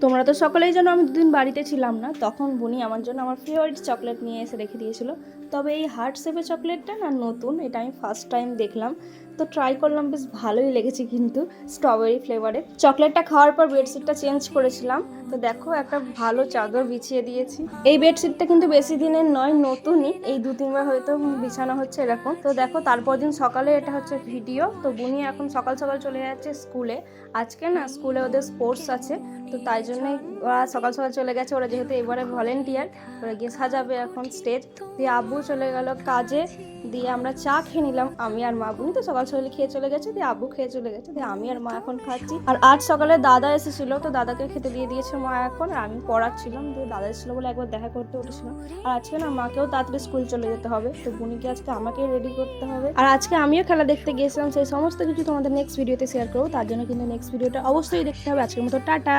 তোমরা তো সকলেই জানো আমি দুদিন বাড়িতে ছিলাম না, তখন বুনি আমার জন্য আমার ফেভারিট চকলেট নিয়ে এসে রেখে দিয়েছিল। তবে এই হার্ট শেপের চকলেটটা না নতুন, এটা আমি ফার্স্ট টাইম দেখলাম, তো ট্রাই করলাম, বেশ ভালোই লেগেছে। কিন্তু স্ট্রবেরি ফ্লেভারের চকলেটটা খাওয়ার পর বেডশিটটা চেঞ্জ করেছিলাম, তো দেখো একটা ভালো চাদর বিছিয়ে দিয়েছি। এই বেডশিটটা কিন্তু বেশি দিনের নয়, নতুনই, এই 2-3 বার হয়তো বিছানো হচ্ছে এরকম। তো দেখো তারপর দিন সকালে এটা হচ্ছে ভিডিও। তো বুনি এখন সকাল সকাল চলে যাচ্ছে স্কুলে। আজকে না স্কুলে ওদের স্পোর্টস আছে, তো তাই জন্যই ওরা সকাল সকাল চলে গেছে। ওরা যেহেতু এবারে ভলেন্টিয়ার, ওরা গিয়ে সাজাবে এখন স্টেজ। দিয়ে আব্বু চলে গেল কাজে, দিয়ে আমরা চা খেয়ে নিলাম আমি আর মা। বুনি তো সকাল সকাল খেয়ে চলে গেছে, দিয়ে আব্বু খেয়ে চলে গেছে, দিয়ে আমি আর মা এখন খাচ্ছি। আর আজ সকালে দাদা এসেছিল, তো দাদাকে খেতে দিয়ে দিয়েছে মা এখন, আর আমি পড়াচ্ছিলাম। দিয়ে দাদা এসেছিলো বলে একবার দেখা করতে উঠেছিলাম। আর আজকে না মাকেও তাড়াতাড়ি স্কুল চলে যেতে হবে, তো বুনিকে আজকে আমাকে রেডি করতে হবে। আর আজকে আমিও খেলা দেখতে গিয়েছিলাম, সেই সমস্ত কিছু তোমাদের নেক্সট ভিডিওতে শেয়ার করবো। তার জন্য কিন্তু নেক্সট ভিডিওটা অবশ্যই দেখতে হবে। আজকের মতো টাটা।